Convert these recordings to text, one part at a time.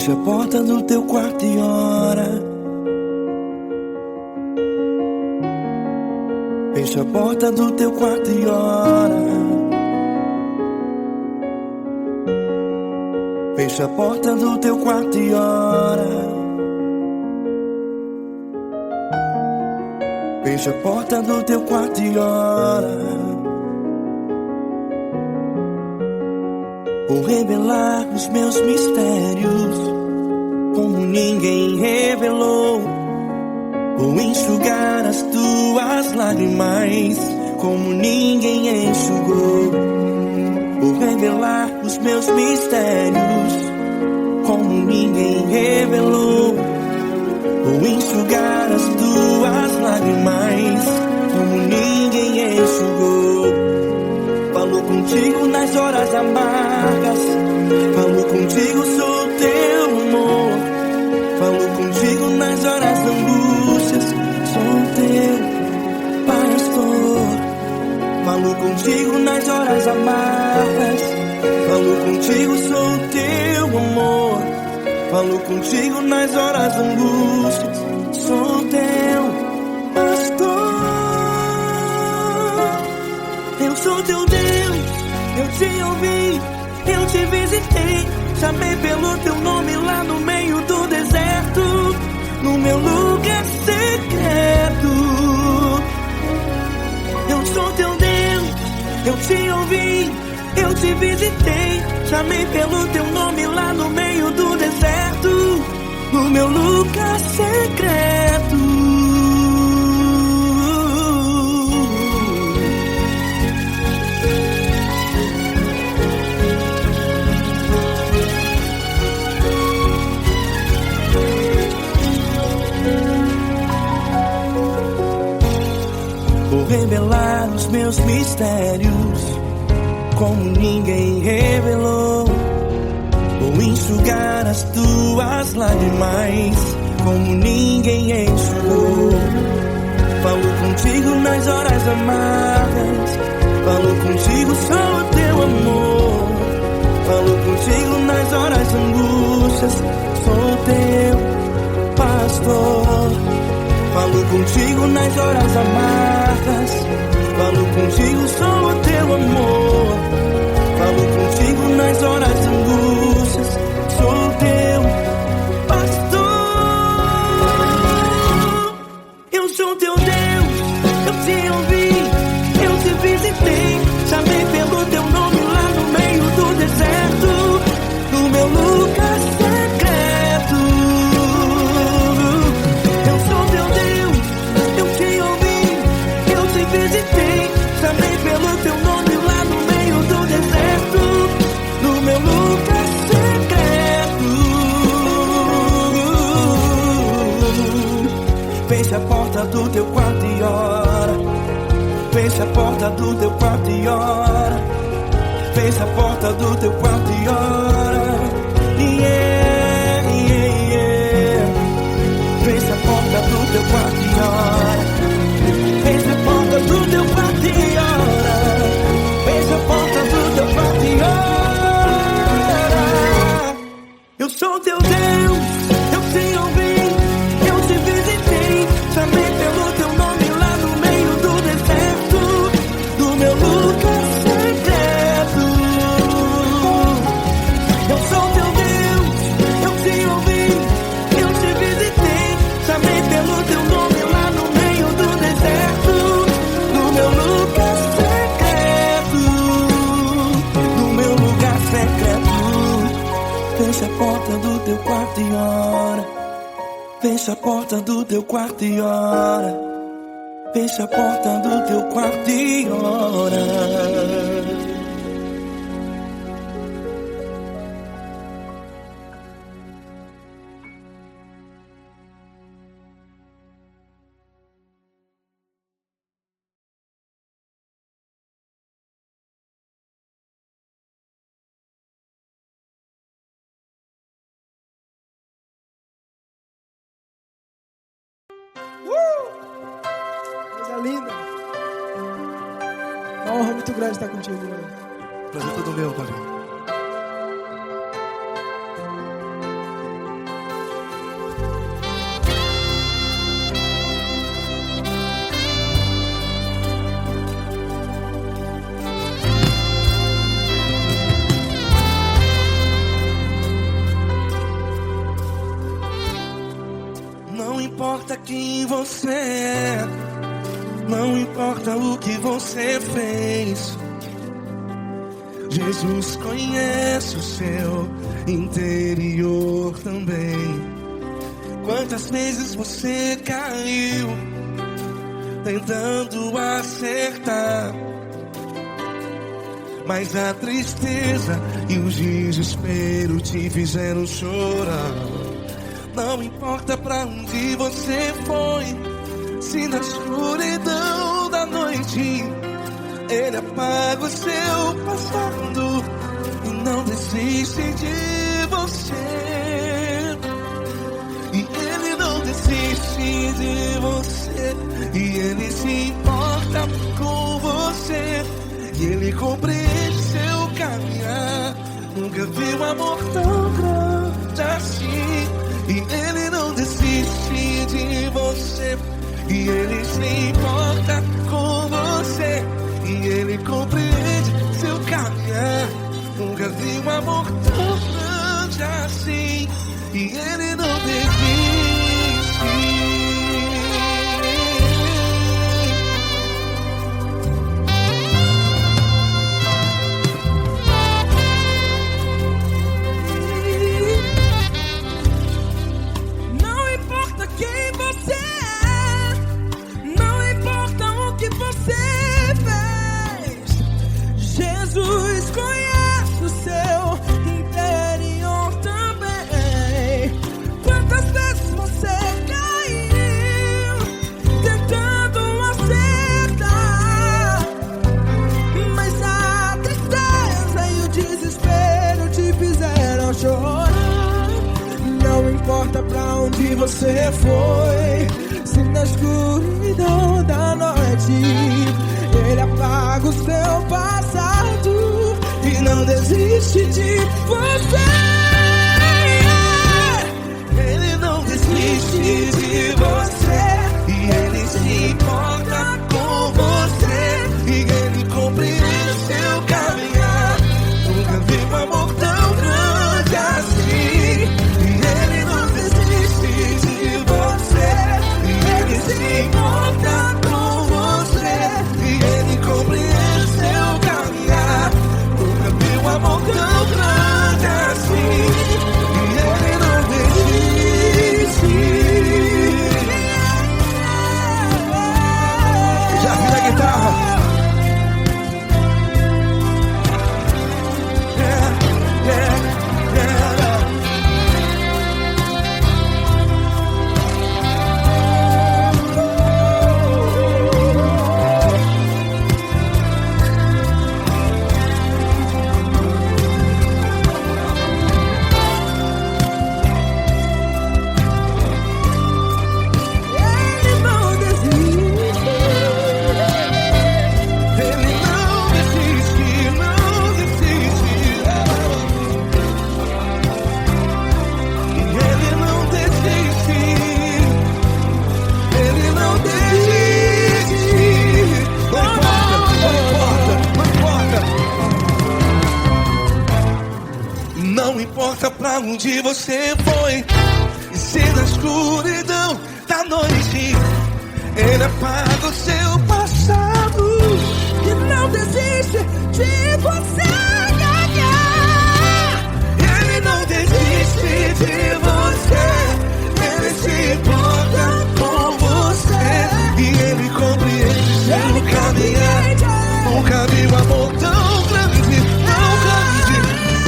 Fecha a porta do teu quarto e ora. Fecha a porta do teu quarto e ora. Fecha a porta do teu quarto e ora. Fecha a porta do teu quarto e ora. Vou revelar os meus mistérios como ninguém revelou. Vou enxugar as tuas lágrimas como ninguém enxugou. Vou revelar os meus mistérios como ninguém revelou. Vou enxugar as tuas lágrimas como ninguém enxugou. Falo contigo nas horas amargas, falo contigo, sou teu amor. Falo contigo nas horas da angústias, sou teu pastor. Falo contigo nas horas amargas, falo contigo, sou teu amor. Falo contigo nas horas da angústias, sou teu pastor. Eu sou teu Deus, eu te ouvi, eu te visitei. Chamei pelo teu nome lá no meio do deserto, no meu lugar secreto. Eu sou teu Deus, eu te ouvi, eu te visitei. Chamei pelo teu nome lá no meio do deserto, no meu lugar secreto. Vou revelar os meus mistérios como ninguém revelou. Vou enxugar as tuas lágrimas como ninguém enxugou. Falo contigo nas horas amargas, falo contigo, sou teu amor. Falo contigo nas horas angústias, sou teu pastor. Falo contigo nas horas amargas, falo contigo, sou o teu amor. Falo contigo nas horas angústias, sou teu pastor. Eu sou teu Deus, eu te ouvi, eu te visitei. Chamei pelo teu nome lá no meio do deserto, no meu lugar secreto. Eu sou teu Deus, eu te ouvi, eu te visitei. Chamei pelo teu nome lá no meio do deserto, no meu lugar secreto. Fecha a porta do teu quarto e ora. Fecha a porta do teu quarto e ora. Fecha a porta do teu quarto e ora. Yeah, yeah, yeah. Fecha a porta do teu quarto e ora. Fecha a porta do teu quarto e ora. Fecha a porta do teu quarto e ora. Eu sou teu Deus, eu te ouvi, eu te visitei. Chamei pelo teu nome lá no meio do deserto, do meu lugar secreto. Eu sou teu Deus, eu te ouvi, eu te visitei. Chamei pelo teu nome lá no meio do deserto, no meu lugar secreto, no meu lugar secreto. Fecha a porta do teu quarto e ora. Fecha a porta do teu quarto e ora. Fecha a porta do teu quarto e ora. Coisa linda. Uma honra muito grande estar contigo, mano. Prazer todo meu, Paulinho. quem você é, não importa o que você fez. Jesus conhece o seu interior também. Quantas vezes você caiu tentando acertar, mas a tristeza e o desespero te fizeram chorar. Não importa pra onde você foi, se na escuridão da noite Ele apaga o seu passado e não desiste de você. E Ele não desiste de você, e Ele se importa com você, e Ele compreende seu caminhar. Nunca vi um amor tão grande assim. E Ele não desiste de você, e Ele se importa com você, e Ele compreende seu caminhar. Nunca vi um amor tão grande assim. E Ele não desiste. Não importa quem você é, não importa o que você fez, Jesus conhece o seu interior também. Quantas vezes você caiu tentando acertar, mas a tristeza e o desespero te fizeram chorar. Não importa pra onde você foi, se na escuridão da noite Ele apaga o seu passado e não desiste de você. Ele não desiste de você, e Ele se importa com você, e Ele compreende seu caminhar. Nunca vi um amor tão grande assim. E Ele não desiste de você, e Ele se importa com você, e Ele compreende seu caminhar. Nunca vi um amor tão grande assim. E Ele não desiste. Já vi a guitarra. Ele não desiste. Ele não desiste, não desiste. E Ele não desiste. Ele não desiste. Não importa pra onde você foi, e se na escuridão da noite Ele apaga o seu passado E não desiste de você ganhar. Ele não desiste de você, Ele se importa com você, e Ele compreende seu caminhar. Nunca vi um amor tão grande, tão grande.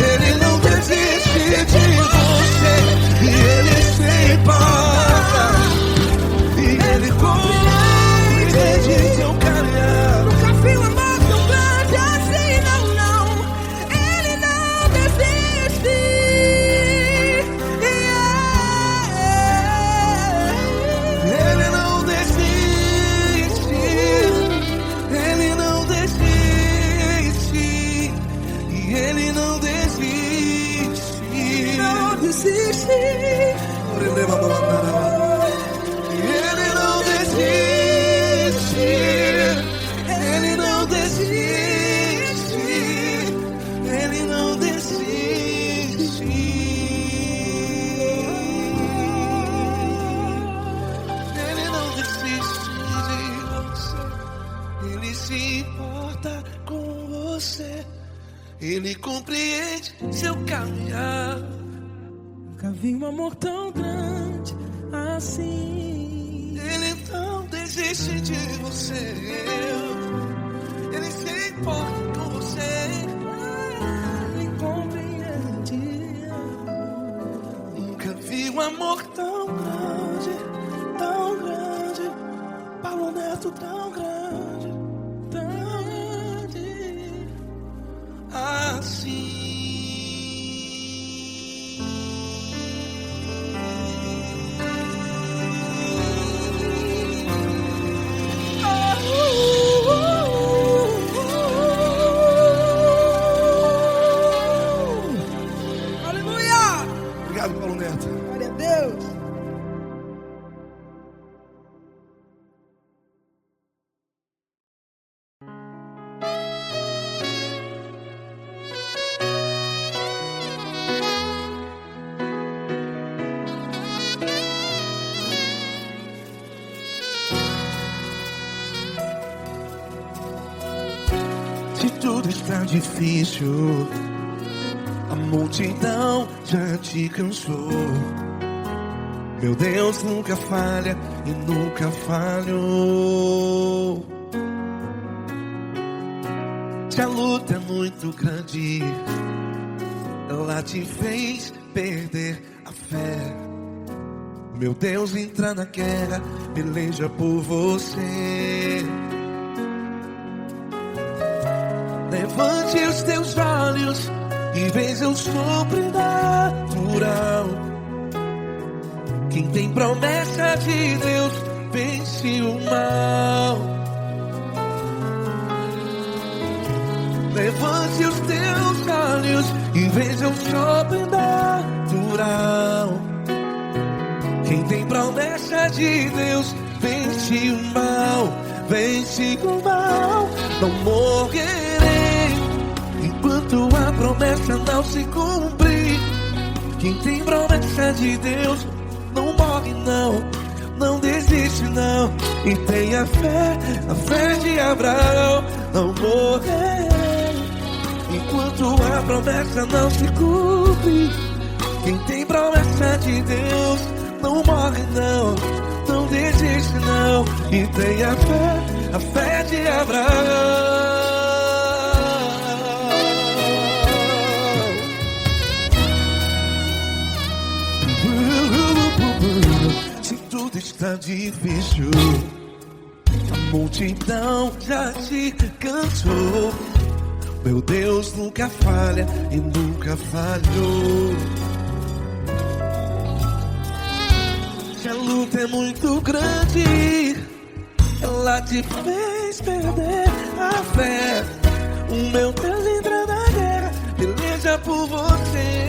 Ele não desiste de você, e Ele se importa, e Ele compreende seu caminhar. Nunca vi um amor tão grande assim, não, não. importa com você. Ele compreende seu caminhar. Nunca vi um amor tão grande assim. Ele não desiste de você. Ele se importa com você. Ele compreende. Nunca vi um amor tão grande, tão grande. Paulo Neto tão grande, tão grande assim. Obrigado, Paulo Neto. Glória a Deus. Se tudo está difícil, a multidão já te cansou. Meu Deus nunca falha e nunca falhou. Se a luta é muito grande, ela te fez perder a fé. Meu Deus entra na guerra, peleja por você. Levante os teus olhos e veja o sobrenatural. Quem tem promessa de Deus vence o mal. Levante os teus olhos e veja o sobrenatural. Quem tem promessa de Deus vence o mal. Vence o mal. Não morrerei enquanto a promessa não se cumprir. Quem tem promessa de Deus não morre não, não desiste não. E tenha fé, a fé de Abraão. Não morrerei enquanto a promessa não se cumpre. Quem tem promessa de Deus não morre não, não desiste não. E tenha fé, a fé de Abraão. Se tudo está difícil, a multidão já te cansou. Meu Deus nunca falha e nunca falhou. Se a luta é muito grande, ela te fez perder a fé. O meu Deus entra na guerra, peleja por você.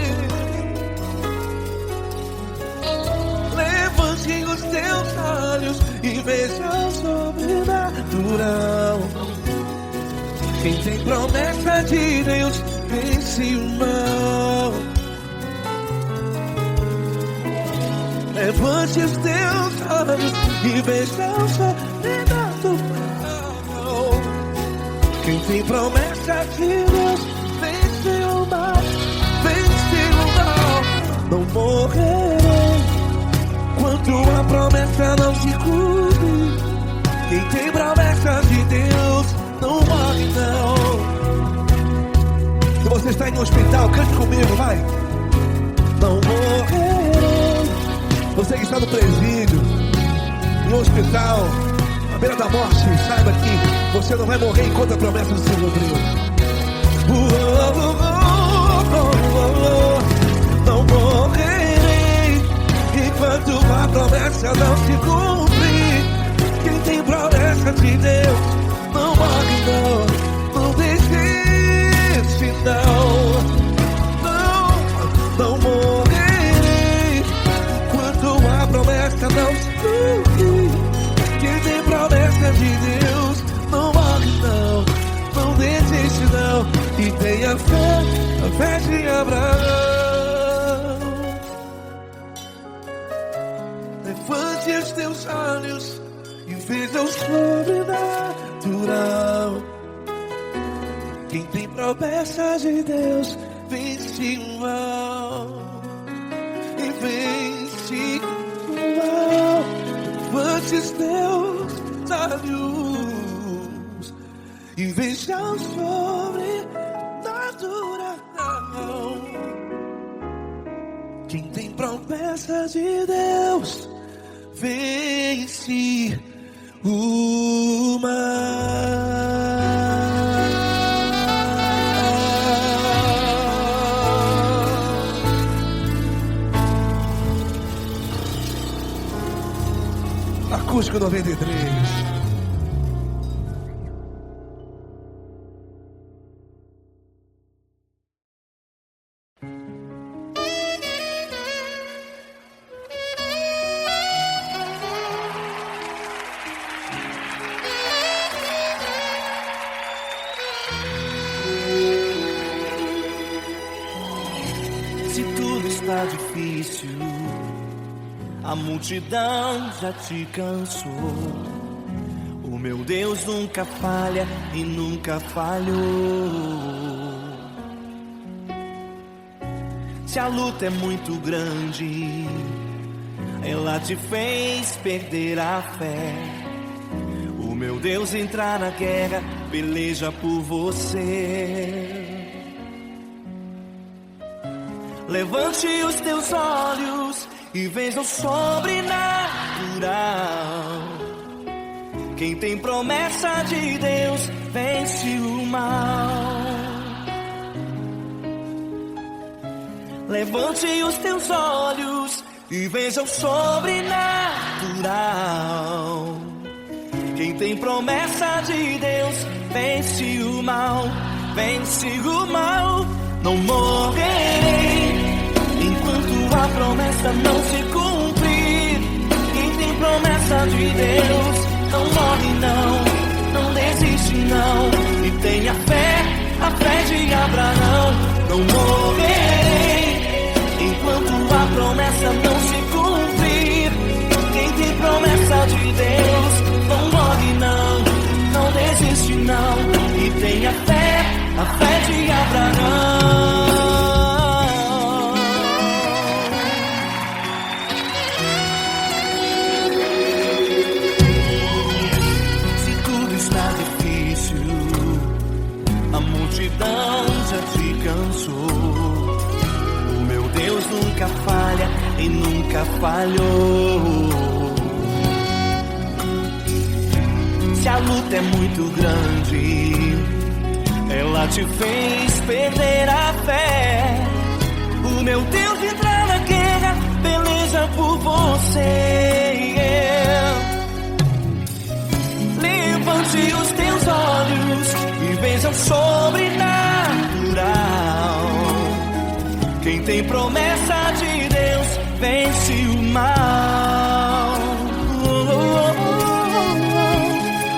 Levante os teus olhos e veja o sobrenatural. Quem tem promessa de Deus vence o mal. Levante os teus olhos e veja o sobrenatural. Quem tem promessa de Deus vence o mal. Vence o mal. Não morrerei enquanto a promessa não se cumpre. Quem tem promessa de Deus não morre não. Se você está em um hospital, cante comigo, vai. Não morrerei. Você que está no presídio, em um hospital, à beira da morte, saiba que você não vai morrer enquanto a promessa não se cumpriu. Não morrerei enquanto a promessa não se cumprir. Quem tem promessa de Deus não morre não, não desiste não. Não morrerei enquanto a promessa não se cumprir. Quem tem promessa de Deus não morre não, não desiste não. E tenha fé, a fé de Abraão. Levante os teus olhos e veja o sobrenatural. Quem tem promessa de Deus vence o mal. E vence o mal. Levantes teus olhos e veja o sobrenatural. Quem tem promessa de Deus vence o mal. Acústico 93. Se tudo está difícil, a multidão já te cansou. O meu Deus nunca falha e nunca falhou. Se a luta é muito grande, ela te fez perder a fé. O meu Deus entra na guerra, peleja por você. Levante os teus olhos e veja o sobrenatural. Quem tem promessa de Deus vence o mal. Levante os teus olhos e veja o sobrenatural. Quem tem promessa de Deus vence o mal. Vence o mal. Não morrerei enquanto a promessa não se cumprir. Quem tem promessa de Deus não morre não desiste não. E tenha fé, a fé de Abraão. Não morrerei enquanto a promessa não se cumprir. Quem tem promessa de Deus não morre não desiste não. E tenha fé, a fé de Abraão. Já te cansou. O meu Deus nunca falha e nunca falhou. Se a luta é muito grande, ela te fez perder a fé. O meu Deus entra na guerra, peleja por você. Levante os teus olhos e veja o sobrenatural. Quem tem promessa de Deus vence o mal.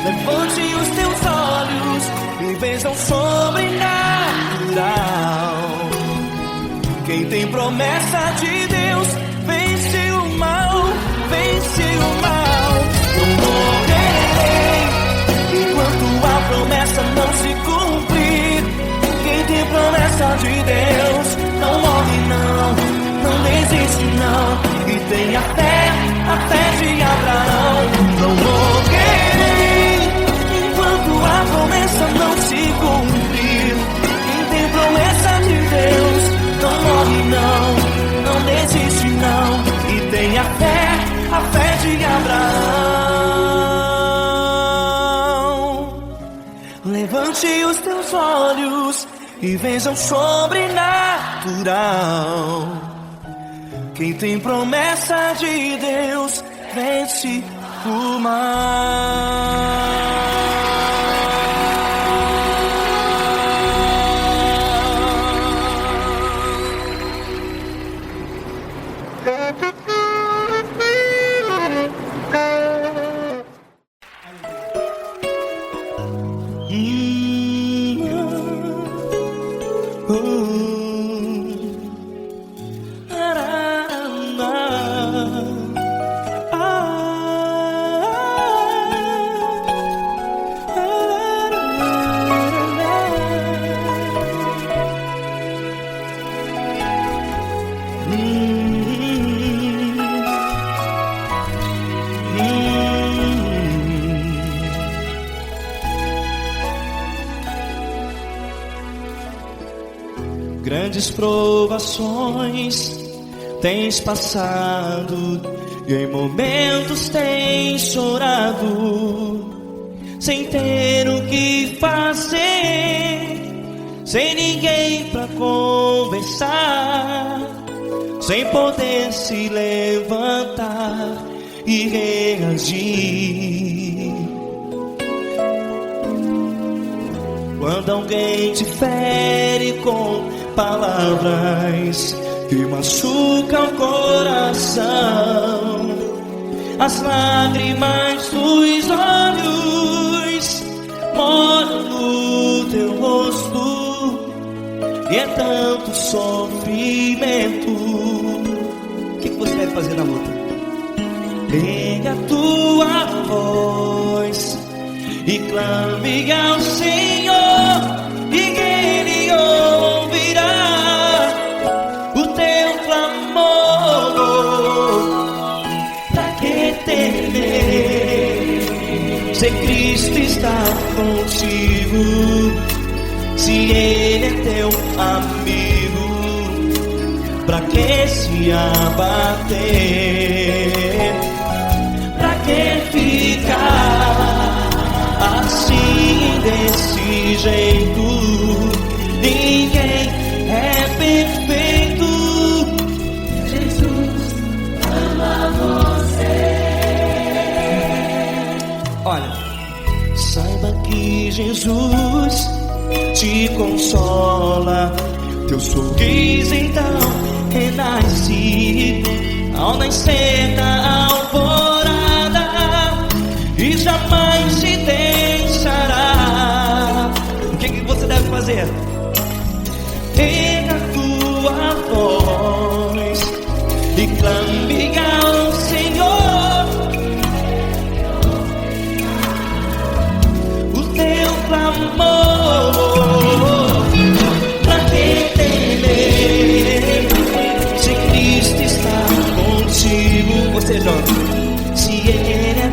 Levante os teus olhos e veja o sobrenatural. Quem tem promessa de Deus vence o mal. Vence o mal. Não morrerei enquanto a promessa não se cumprir. Quem tem promessa de Deus não morre não desiste não. E tenha fé, a fé de Abraão. Não morrerei enquanto a promessa não se cumprir. Quem tem promessa de Deus não morre não desiste não. E tenha fé, a fé de Abraão. Levante os teus olhos e veja o sobrenatural. Quem tem promessa de Deus vence o mal. Grandes provações tens passado, e em momentos tens chorado, sem ter o que fazer, sem ninguém pra conversar, sem poder se levantar e reagir. Quando alguém te fere com palavras que machucam o coração, as lágrimas dos olhos molham no teu rosto, e é tanto sofrimento. O que você deve fazer na luta? Pega a tua voz e clame ao Senhor, e Ele ouvirá o teu clamor. Pra que temer, se Cristo está contigo, se Ele é teu amigo? Pra que se abater? Pra que ficar assim, desse jeito? Ninguém é perfeito. Jesus ama você. Olha, saiba que Jesus te consola, teu sorriso então renasce ao nascer da alvorada, e jamais te deixará. O que você deve fazer? Pega a tua voz e clame ao Senhor, o teu clamor. Pra que temer, se Cristo está contigo? Você joga. Se Ele é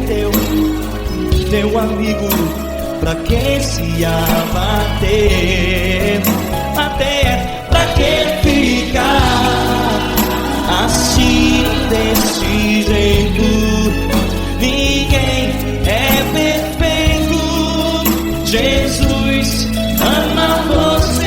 teu amigo, pra que se abater? Até pra que ficar assim, desse jeito? Ninguém é perfeito. Jesus ama você.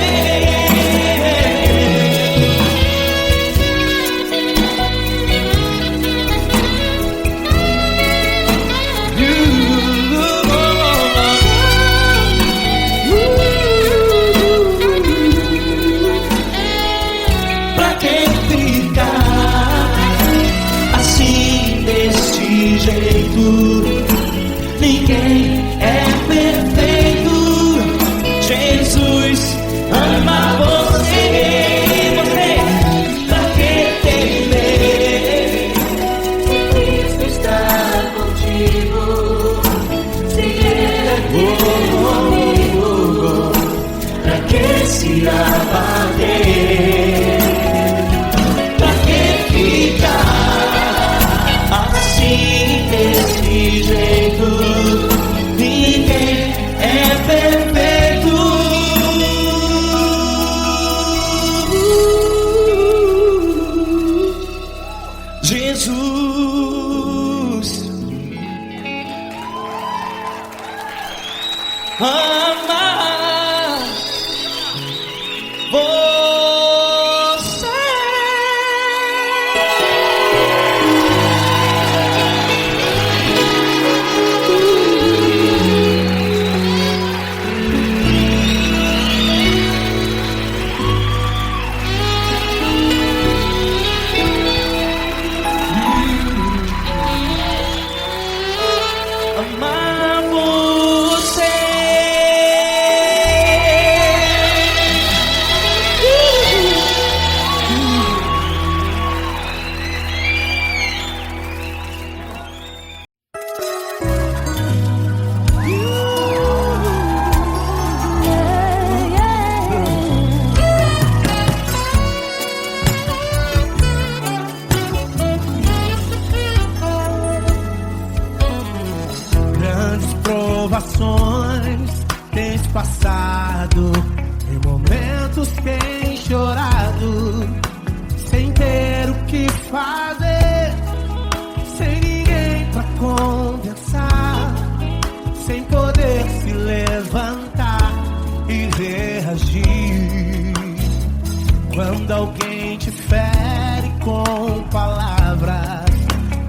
Quando alguém te fere com palavras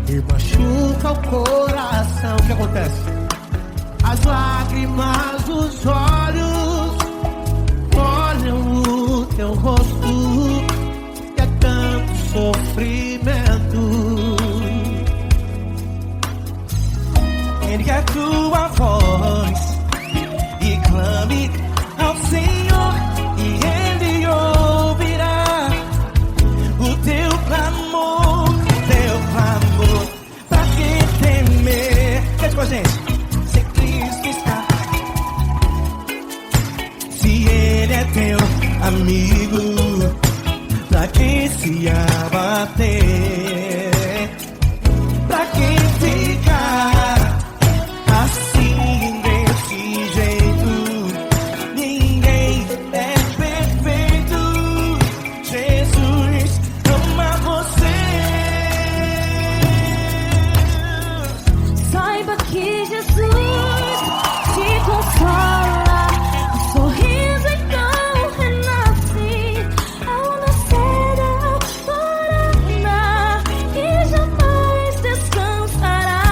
e machuca o coração, o que acontece? As lágrimas dos olhos molham o teu rosto, e é tanto sofrimento. Ergue a tua voz e clame ao Senhor, e Ele ouvirá o teu clamor, pra que temer? Cante com a gente. Se Cristo está, se Ele é teu amigo, pra que se abater? Pra que ficar assim desse jeito? Ninguém é perfeito. Jesus ama você. Saiba que Jesus te consola, o sorriso então renasce ao nascer da aurora e jamais descansará.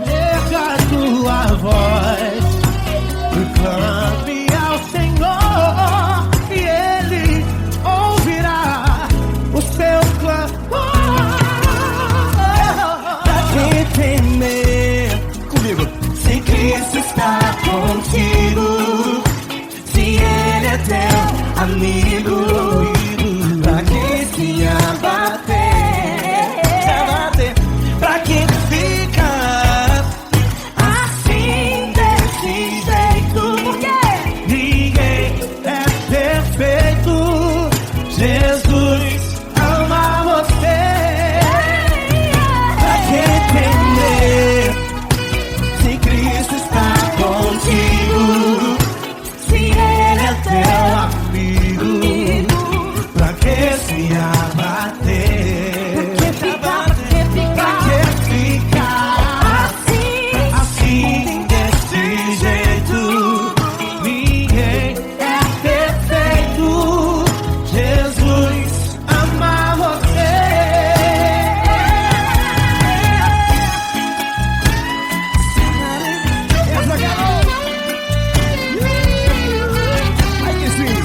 Erga a tua voz e clame ao Senhor, e Ele ouvirá o seu clamor. Pra que temer? Comigo. Se Cristo está contigo, se Ele é teu amigo, pra que se abater? Pra que ficar assim desse jeito? Porque Ninguém é perfeito. Jesus ama você. Pra que temer? Se Cristo está contigo, se Ele é teu Amigo, pra que se abater? que ficar Assim desse jeito. Ninguém é perfeito. Jesus ama você. Essa garota. Ai que sim.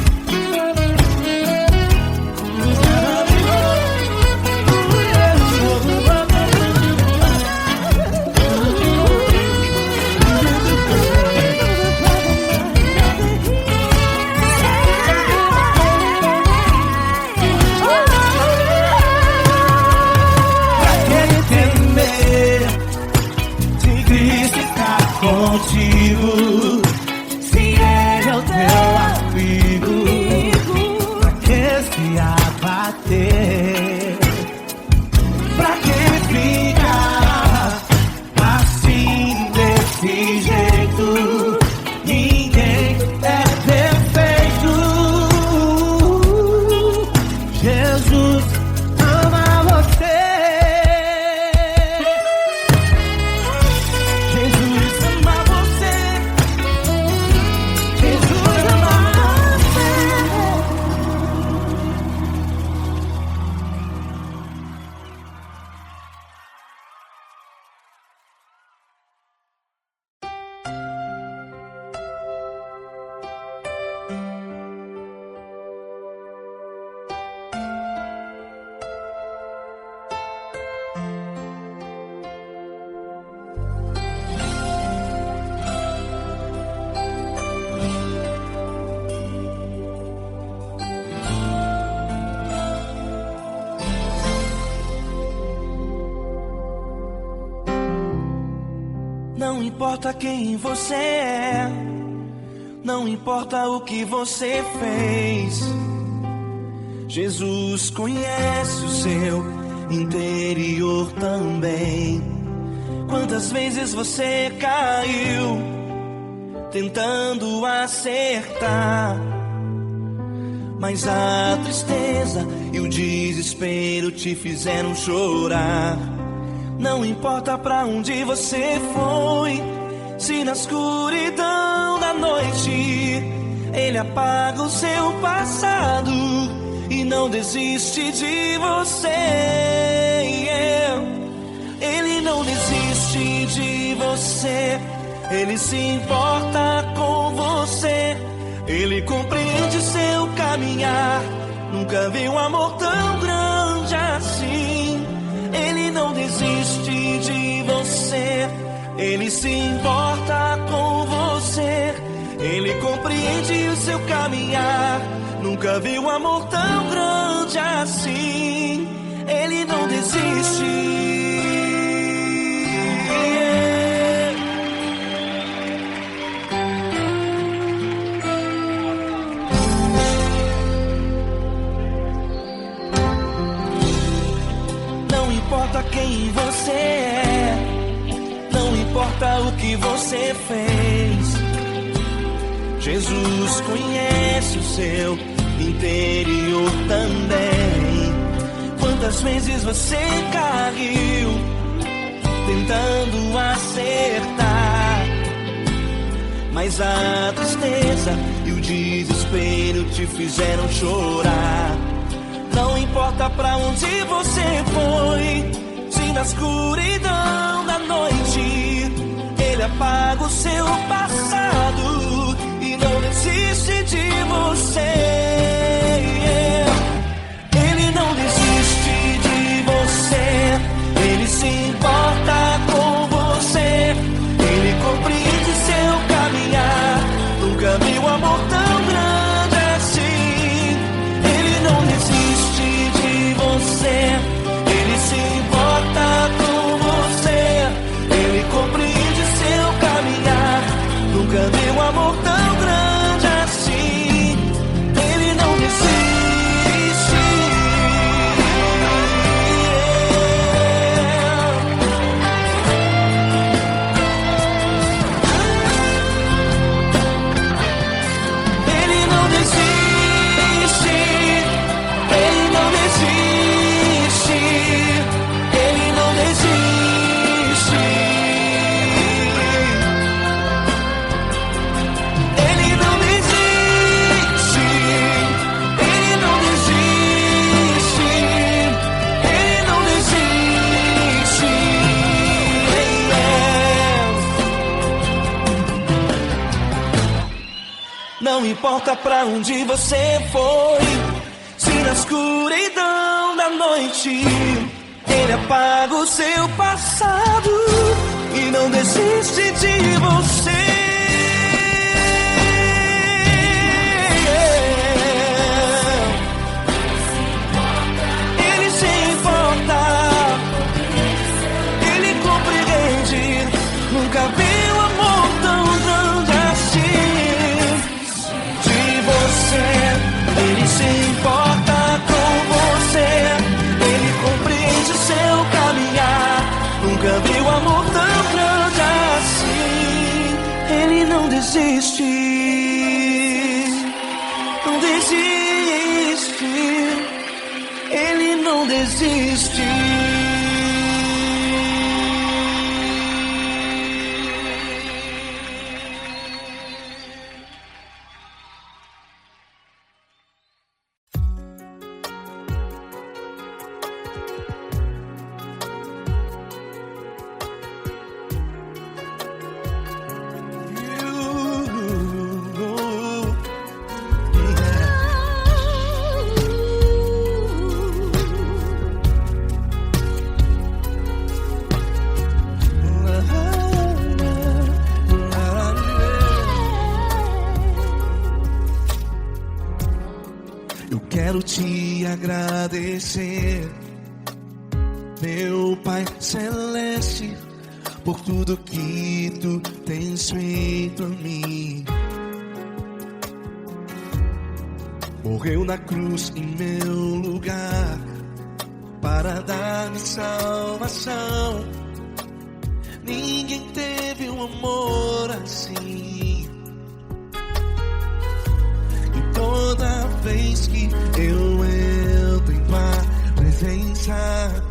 Pra que temer? Se Cristo está contigo, se Ele é o teu amigo, pra que se abater? Pra que ficar assim desse jeito? Ninguém é perfeito. Jesus ama você. Jesus ama você. Jesus ama você. Não importa quem você é, não importa o que você fez, Jesus conhece o seu interior também. Quantas vezes você caiu tentando acertar, mas a tristeza e o desespero te fizeram chorar. Não importa pra onde você foi, se na escuridão da noite Ele apaga o seu passado e não desiste de você. Ele não desiste de você. Ele se importa com você. Ele compreende seu caminhar. Nunca vi um amor tão grande assim. Ele não desiste de você. Ele se importa com você. Ele compreende o seu caminhar. Nunca vi um amor tão grande assim. Ele não desiste. Não importa quem você é, não importa o que você fez, Jesus conhece o seu interior também. Quantas vezes você caiu tentando acertar, mas a tristeza e o desespero te fizeram chorar. Não importa pra onde você foi, se na escuridão da noite Ele apaga o seu passado e não desiste de você. Ele não desiste de você. Ele se importa com você. Ele compreende seu caminhar. Nunca vi um amor tão grande assim. Ele não desiste de você. Ele se importa com você. Ele compreende seu caminhar. Nunca vi um amor tão grande assim. Ele não desiste. Ele não desiste. Ele não desiste. Ele não desiste. Ele não desiste. Ele não desiste. Ele não desiste. Não importa pra onde você foi, se na escuridão da noite Ele apaga o seu passado e não desiste de você. Ele se importa, Ele compreende. Nunca vi um amor tão grande assim de você. Ele se importa com você. Ele compreende seu caminhar. Nunca vi um amor tão grande assim. Ele não desiste. Não desiste. Ele não desiste. Eu quero te agradecer, meu Pai Celeste, por tudo que tu tens feito a mim. Morreu na cruz em meu lugar para dar-me salvação. Ninguém teve um amor assim. E toda vez que eu entro em tua presença,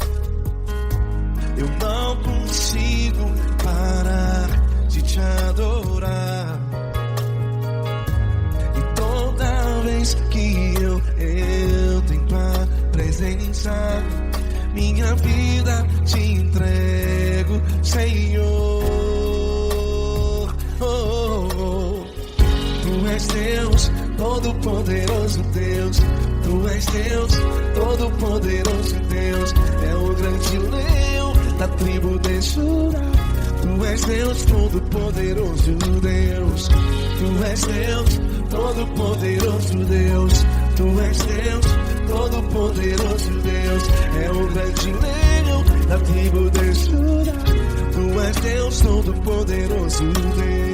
eu não consigo parar de te adorar. E minha vida te entrego, Senhor. Tu és Deus, todo-poderoso Deus. Tu és Deus, todo-poderoso Deus. É o grande leão da tribo de Judá. Tu és Deus, todo-poderoso Deus. Tu és Deus, todo-poderoso Deus. Tu és Deus, todo-poderoso Deus. É o grande leão da tribo de Judá. Tu és Deus, todo-poderoso Deus.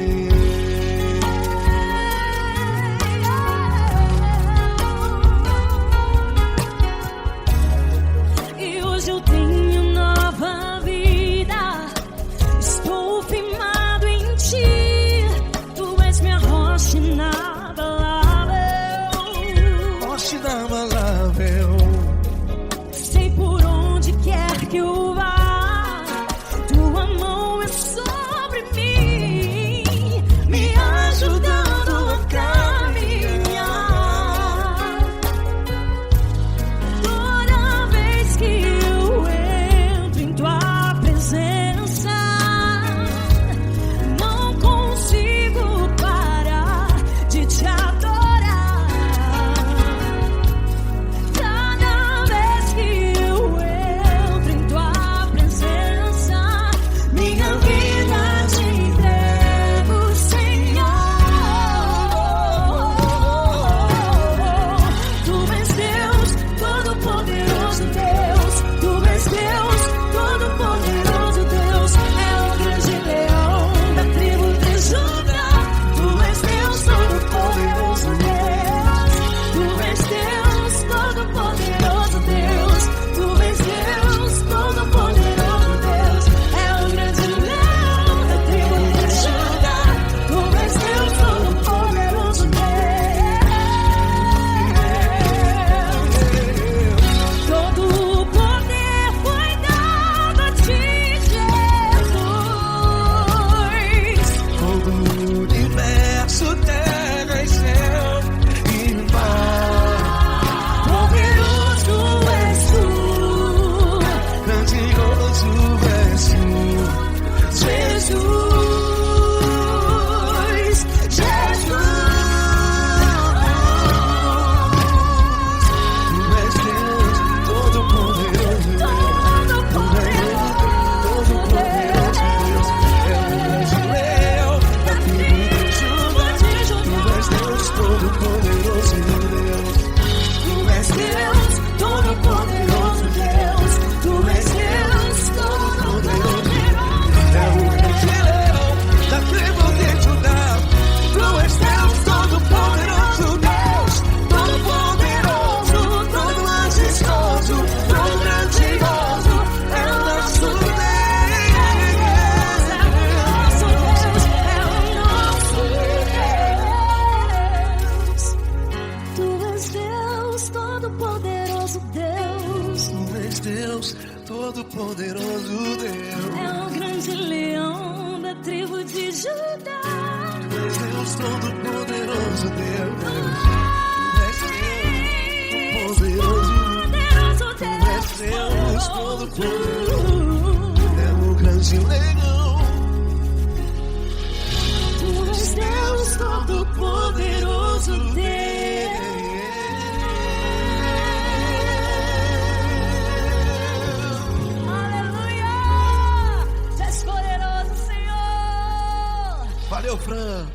E hoje eu tenho nova vida. Estou firmado em ti. Tu és minha rocha inabalável. Rocha inabalável. Sei por onde quer que eu vá, tua mão é sobre mim, me ajudando a caminhar. Toda vez que eu entro em tua presença, não consigo parar de te adorar. Cada vez que eu entro em tua presença, minha vida te entrego, Senhor. Tu és Deus, todo-poderoso Deus. Tu és Deus, todo-poderoso Deus. É o grande leão da tribo de Judá. Tu és Deus, todo-poderoso Deus. Tu és Deus, todo-poderoso Deus. Tu és Deus, todo-poderoso Deus. É o grande leão da tribo de Judá. Tu és Deus, todo-poderoso Deus. Todo o poder foi dado a ti, Jesus. Todo o universo, terra e céu e mar. Poderoso és tu, Grandioso és tu, Jesus. Jesus. Tu és Deus, todo-poderoso Deus. Todo-poderoso Deus. É o grande leão da tribo de Judá. Tu és Deus, todo-poderoso Deus. Tu és Deus, todo-poderoso Deus. Tu és Deus, todo-poderoso É o grande leão da tribo de Judá. Tu és Deus, todo-poderoso Deus. Todo-poderoso, todo majestoso, todo grandioso. É o nosso Deus. Tu és Deus, todo-poderoso Deus. Tu és Deus, todo-poderoso Deus. É o grande leão da tribo de Judá. Tu és Deus, todo-poderoso Deus. Tu és Deus, Poderoso Tu és Deus, todo-poderoso. É o grande leão. Tu és Deus, todo-poderoso Deus. Aleluia! Tu és poderoso, Senhor. Valeu, Fran.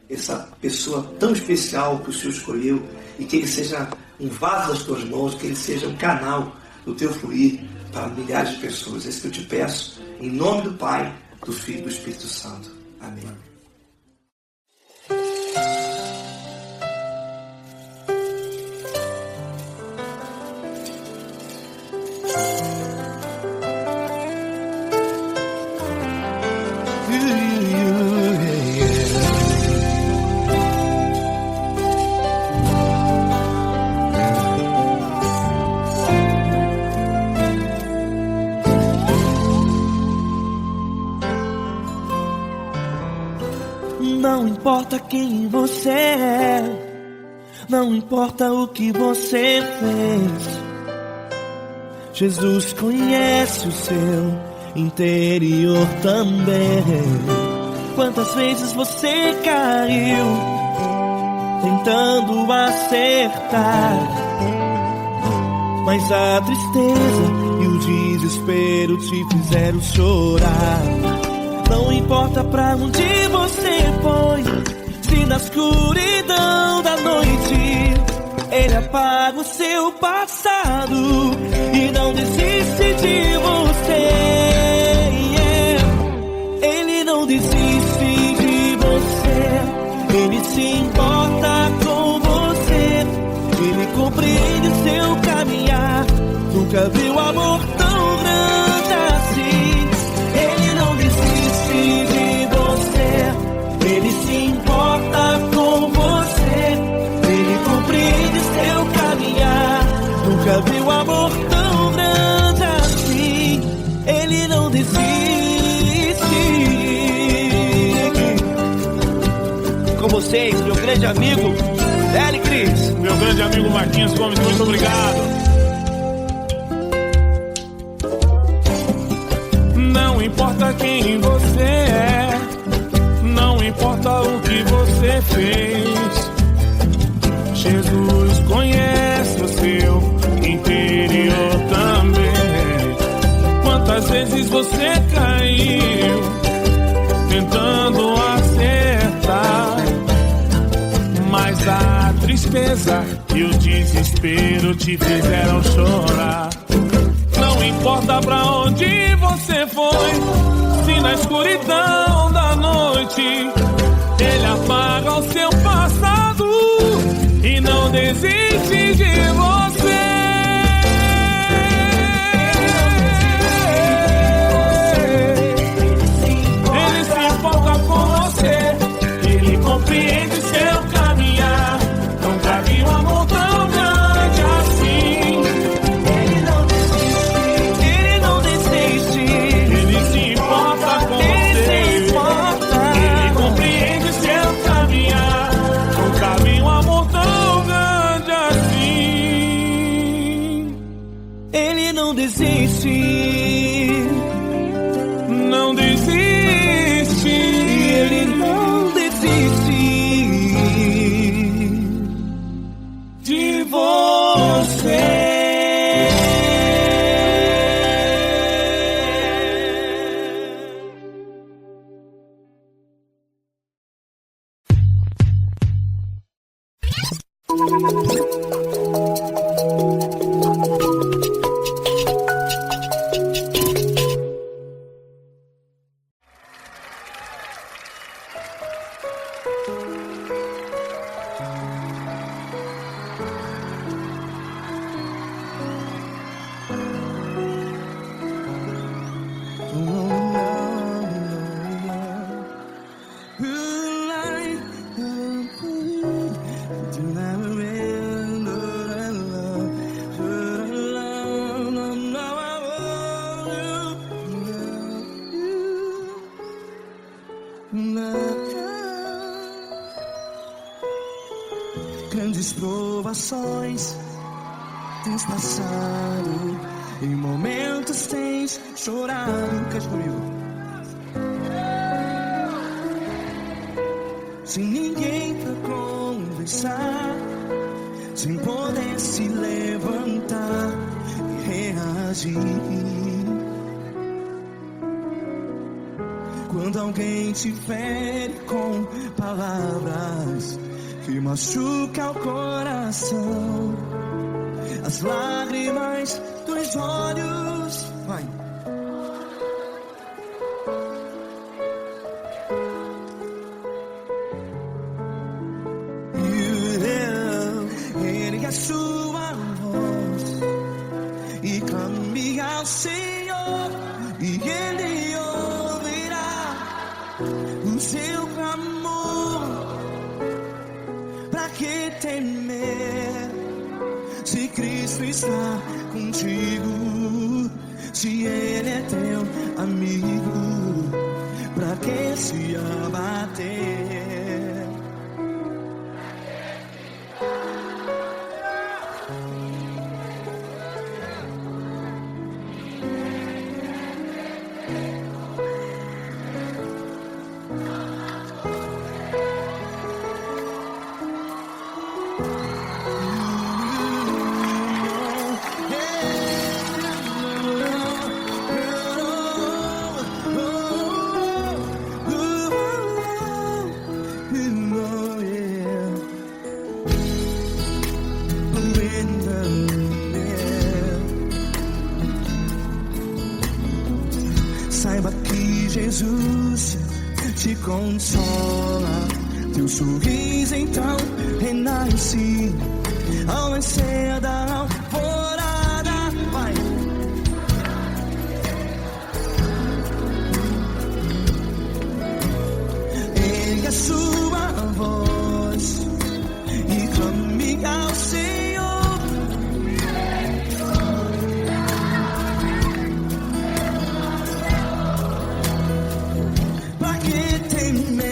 Essa pessoa tão especial que o Senhor escolheu, e que ele seja um vaso das tuas mãos, que ele seja um canal do teu fluir para milhares de pessoas. É isso que eu te peço, em nome do Pai, do Filho e do Espírito Santo. Amém. Não importa quem você é, não importa o que você fez, Jesus conhece o seu interior também. Quantas vezes você caiu tentando acertar, mas a tristeza e o desespero te fizeram chorar. Não importa pra onde você foi, se na escuridão da noite Ele apaga o seu passado e não desiste de você. Ele não desiste de você, Ele se importa com você, Ele compreende o seu caminhar. Nunca viu amor tão grande assim. Ele não desiste de você, Ele se importa com você, Ele compreende seu caminhar. Nunca viu amor tão grande assim. Ele não desiste. Com vocês, meu grande amigo L. Cris. Meu grande amigo Marquinhos Gomes, muito obrigado. Não importa quem você é, não importa o que você fez, Jesus conhece o seu interior também. Quantas vezes você caiu tentando acertar, mas a tristeza e o desespero te fizeram chorar. Não importa pra onde você foi, se na escuridão da noite Ele apaga o seu passado e não desiste de você. Ele se importa com você, Ele compreende seu caminhar. Nunca vi um amor tão grande assim. Ele não desiste, Ele não desiste. Ele se importa com você, Ele compreende seu caminhar. Nunca vi um amor tão grande assim. Ele não desiste, não desiste. Ele não desiste de você. Grandes provações tens passado, em momentos tens chorado. Cante comigo. Sem ninguém pra conversar, sem poder se levantar e reagir. Quando alguém te fere com palavras que machuca o coração, as lágrimas dos olhos, vai. Ergue a sua voz e clame ao Senhor, e Ele ouvirá o seu clamor. Pra que temer, se Cristo está contigo? Se Ele é teu amigo, pra que se abater? Jesus te consola. Teu sorriso então renasce ao nascer da alvorada. Vai. Ergue a sua voz e clame ao Senhor. Pra que temer?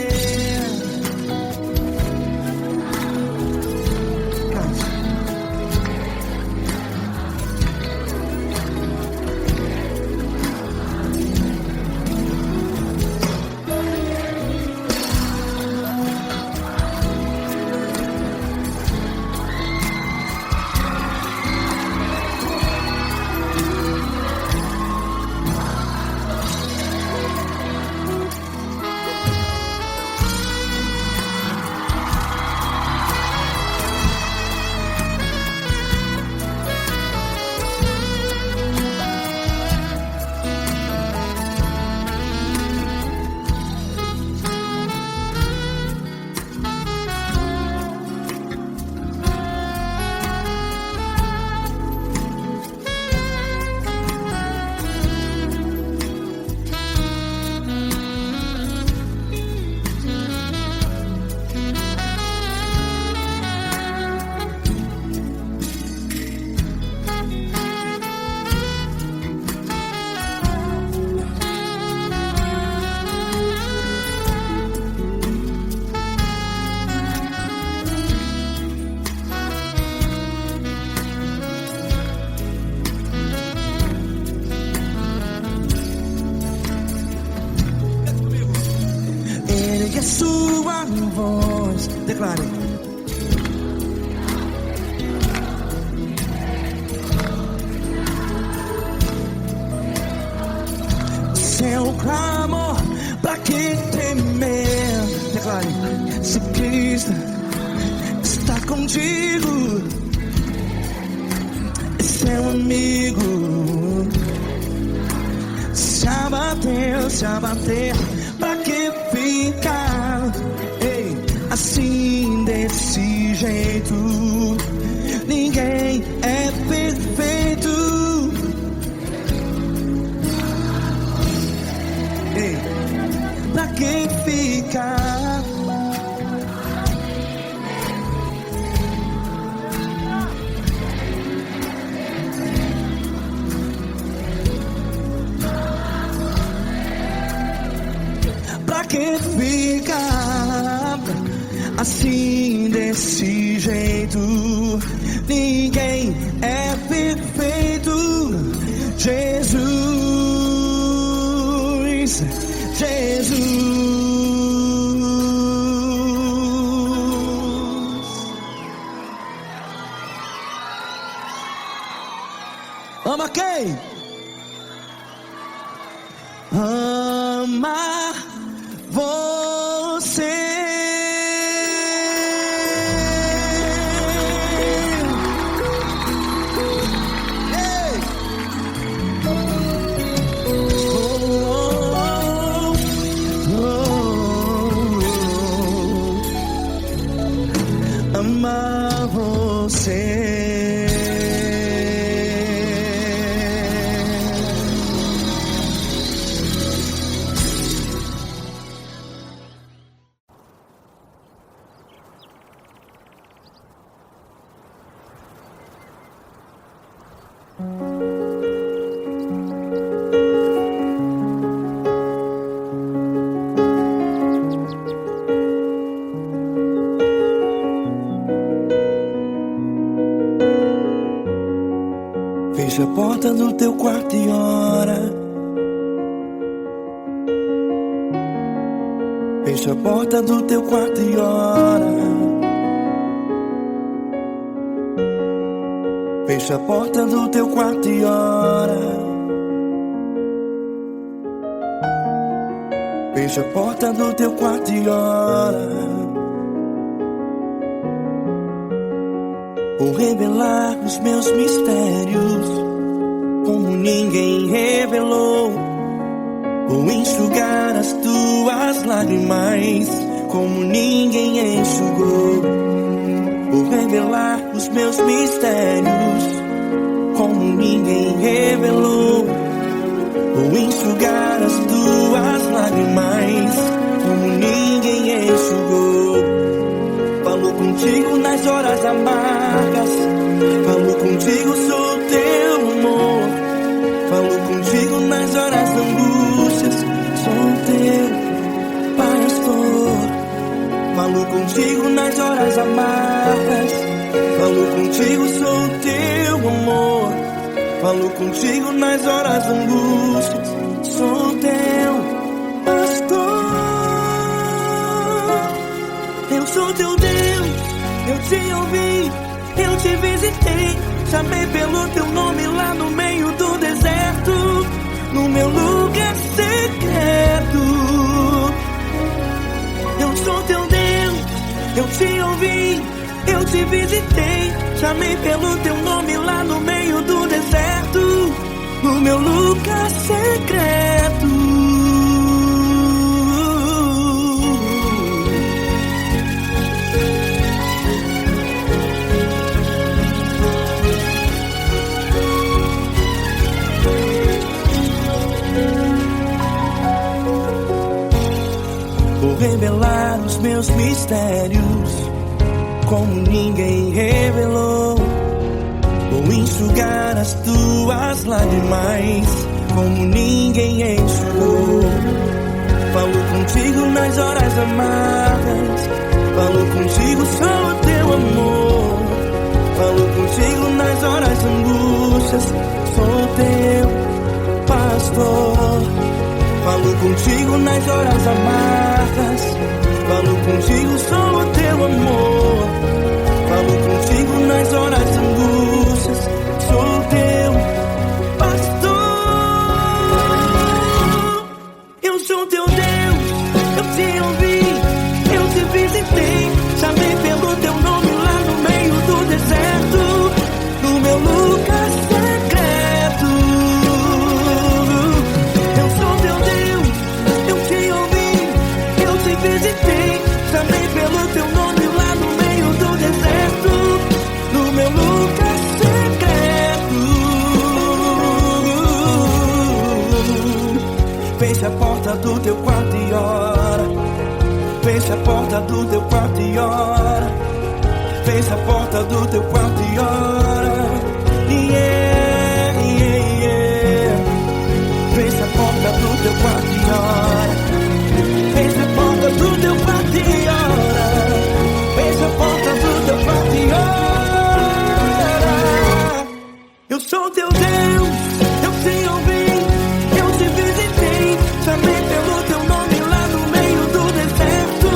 Ergue a sua voz, declare. Seu clamor, pra que temer? Declare. Se Cristo está contigo, é seu amigo. Se abater, pra que ficar? Ei, assim desse jeito, ninguém é perfeito. Ei, pra que ficar? Pra que ficar assim desse jeito? Ninguém é perfeito. Jesus, Jesus. Ama quem? Ama você. Ei. Ama você. Fecha a porta do teu quarto e ora. Fecha a porta do teu quarto e ora. Fecha a porta do teu quarto e ora. Fecha a porta do teu quarto e ora. Vou revelar os meus mistérios como ninguém revelou. Vou enxugar as tuas lágrimas como ninguém enxugou. Vou revelar os meus mistérios como ninguém revelou. Vou enxugar as tuas lágrimas como ninguém enxugou. Falo contigo nas horas amargas, falo contigo, sou teu amor. Falo contigo nas horas da angústias, sou teu pastor. Falo contigo nas horas amargas, falo contigo, sou teu amor. Falo contigo nas horas da angústias, sou teu pastor. Eu sou teu Deus, eu te ouvi, eu te visitei. Chamei pelo teu nome lá no meio do deserto, no meu lugar secreto. Eu sou teu Deus, eu te ouvi, eu te visitei. Chamei pelo teu nome lá no meio do deserto, no meu lugar secreto. Vou revelar os meus mistérios como ninguém revelou. Vou enxugar as tuas lágrimas como ninguém enxugou. Falo contigo nas horas amargas, falo contigo, sou teu amor. Falo contigo nas horas angústias, sou teu pastor. Falo contigo nas horas amargas, falo contigo, sou teu amor. Falo contigo nas horas angústias, sou teu pastor. Eu sou teu Deus, eu te ouvi, eu te visitei. Chamei pelo teu nome lá no meio do deserto, no meu lugar secreto. Eu sou teu Deus, eu te ouvi, eu te visitei. Chamei pelo teu nome lá no meio do deserto, no meu lugar secreto. Fecha a porta do teu quarto e ora. Fecha a porta do teu quarto e ora. Fecha a porta do teu quarto e ora. Yeah, yeah, yeah. Fecha a porta do teu quarto e ora. Fecha a porta do teu quarto e ora. Fecha a porta do teu quarto e ora. Eu sou teu Deus, eu te ouvi, eu te visitei. Chamei pelo teu nome lá no meio do deserto,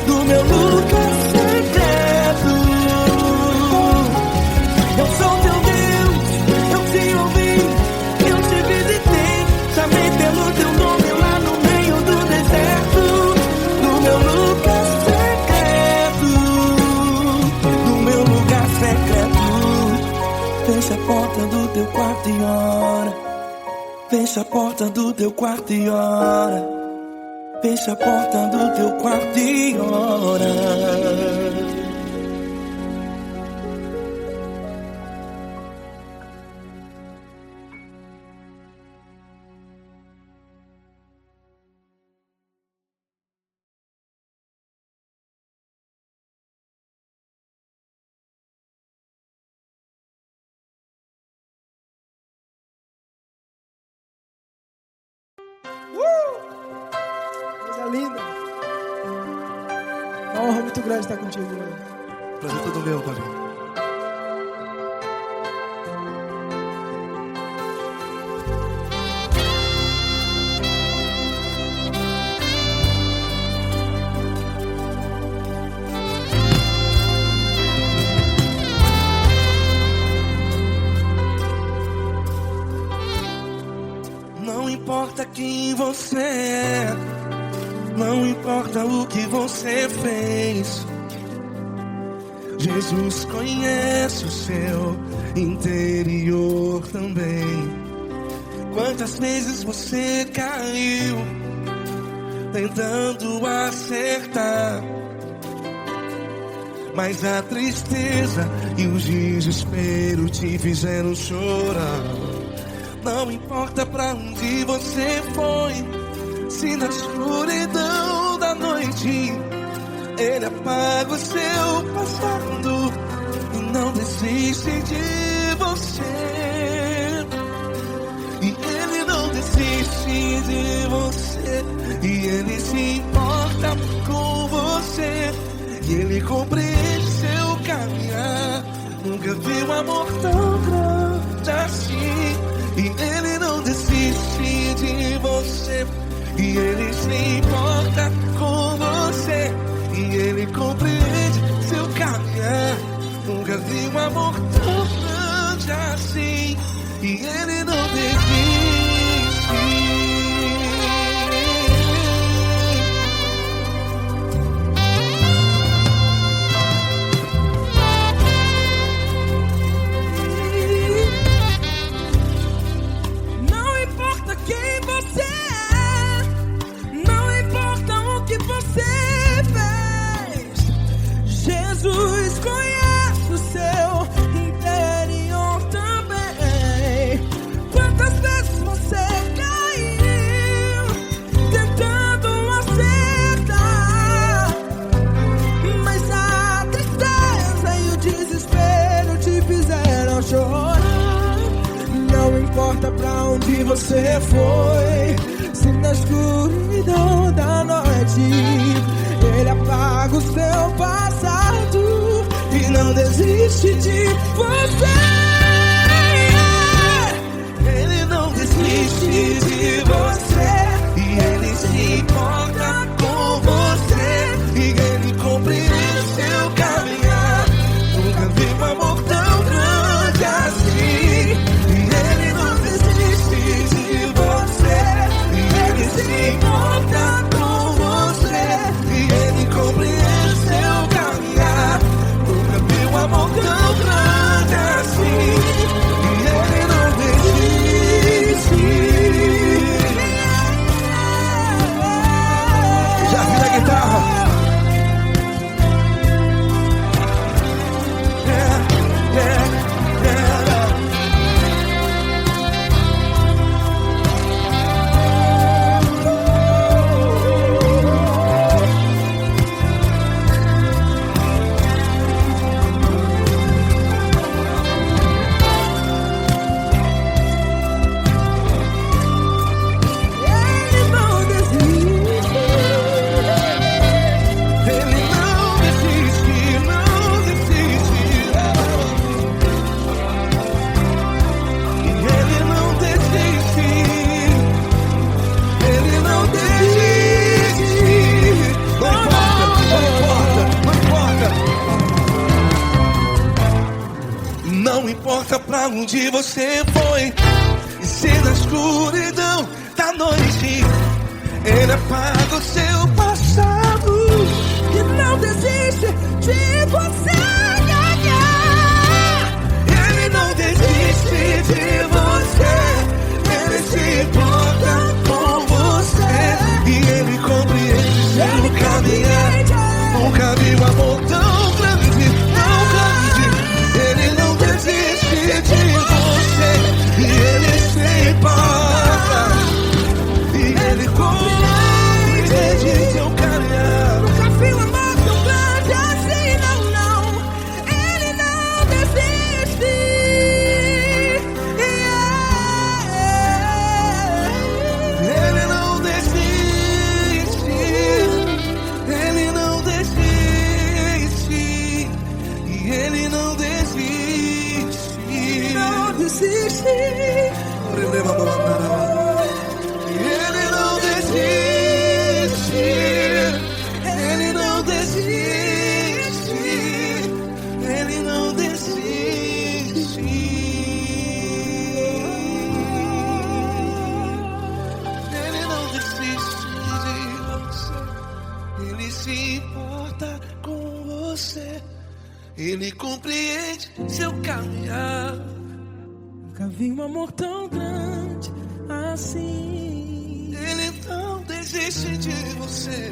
no meu lugar secreto. Eu sou teu Deus, eu te ouvi, eu te visitei. Chamei pelo teu nome lá no meio do deserto, no meu lugar secreto, no meu lugar secreto. Fecha a porta do teu quarto e ora. Fecha a porta do teu quarto e ora. Fecha a porta do teu quarto e ora. Coisa linda. É uma honra muito grande estar contigo hoje. Prazer todo meu, Paulinho. Não importa quem você é, não importa o que você fez, Jesus conhece o seu interior também. Quantas vezes você caiu tentando acertar, mas a tristeza e o desespero te fizeram chorar. Não importa pra onde você foi, se na escuridão da noite Ele apaga o seu passado e não desiste de você. E Ele não desiste de você, e Ele se importa com você, e Ele compreende seu caminhar. Nunca vi um amor tão grande assim. E Ele não desiste de você, e Ele se importa com você, e Ele compreende seu caminhar. Nunca vi um amor tão grande assim. E Ele não desiste. Não importa quem você é, não importa o que você fez, Jesus conhece o seu interior também. Quantas vezes você caiu tentando acertar, mas a tristeza e o desespero te fizeram chorar. Não importa pra onde você foi, se na escuridão da noite Ele apaga o seu passado e não desiste de você. Ele não desiste de você, e Ele se importa com você, e Ele compreende seu caminhar. Nunca vi um amor tão grande assim. E Ele não desiste de você, e Ele se importa com você, e Ele compreende seu caminhar. Nunca vi um amor tão grande assim. E Ele não desiste. Já vi a guitarra. Ele não desiste. Ele não desiste, não desiste. E Ele não desiste. Ele não desiste. Não importa, não importa, não importa. Não importa pra onde você foi, e se na escuridão da noite Ele apaga o seu passado. Que não desiste de você. Ele não desiste de você, Ele se importa com você, e Ele compreende seu caminhar. Nunca vi um amor tão grande, tão grande. Ele não desiste de você, e Ele se importa, e Ele compreende seu caminhar. Nunca vi um amor tão grande assim, não, não. Ele não desiste. Ele não desiste, Ele não desiste, e Ele não desiste. Não desiste. Ele não desiste, Ele não desiste, Ele não desiste. Ele não desiste de você, Ele se importa com você, Ele compreende seu caminhar. Nunca vi um amor tão grande assim. Ele não desiste de você.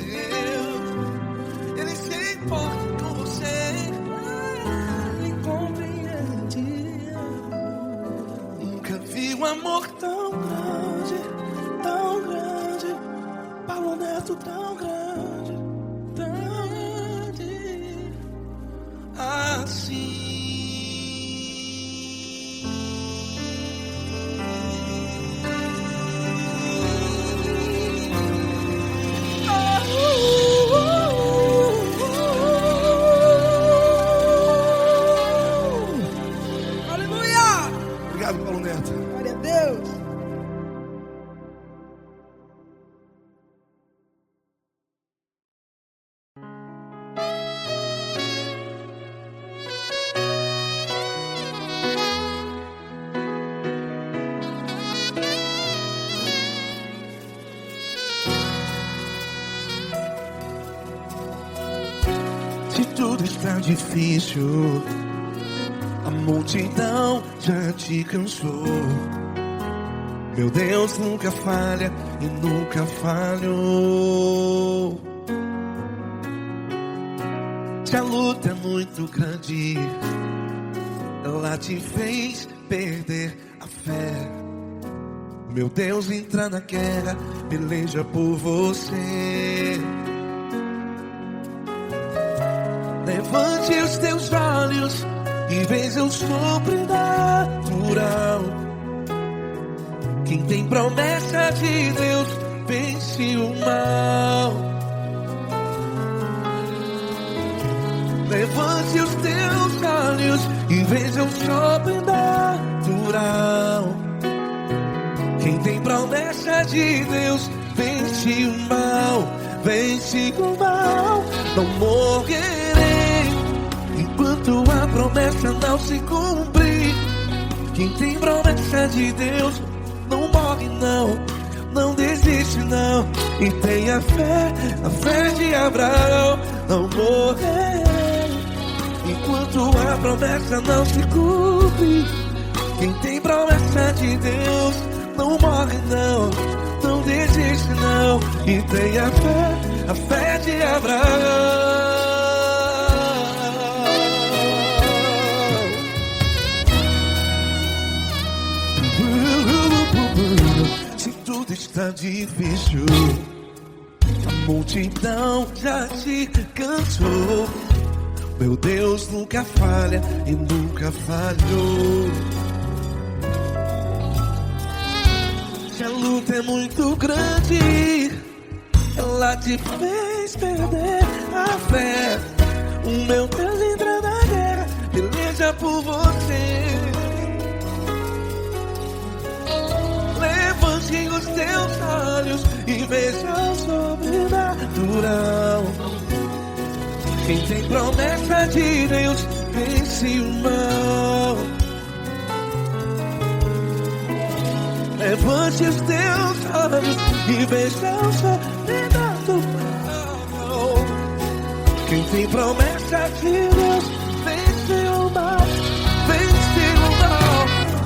Ele se importa com você. Ele compreende. Nunca vi um amor tão grande, tão grande. Paulo Neto tão grande, tão grande assim. Aleluia! Obrigado, Paulo Neto. Glória a Deus. Se tudo está difícil, a multidão já te cansou. Meu Deus nunca falha e nunca falhou. Se a luta é muito grande, ela te fez perder a fé. Meu Deus entra na guerra, peleja por você. Levante os teus olhos e veja o sobrenatural. Quem tem promessa de Deus vence o mal. Levante os teus olhos e veja o sobrenatural. Quem tem promessa de Deus vence o mal. Vence o mal. Não morrerei enquanto a promessa não se cumprir. Quem tem promessa de Deus não morre não, não desiste não. E tenha fé, a fé de Abraão. Não morrerei enquanto a promessa não se cumpre. Quem tem promessa de Deus não morre não, não desiste não. E tenha fé, a fé de Abraão. Se tudo está difícil, a multidão já te cansou. Meu Deus nunca falha e nunca falhou. Se a luta é muito grande, ela te fez perder a fé. O meu Deus entra na guerra, peleja por você. Levante os teus olhos e veja o sobrenatural. Quem tem promessa de Deus vence o mal. Levante os teus olhos e veja o sobrenatural. Quem tem promessa de Deus vence o mal. Vence o mal.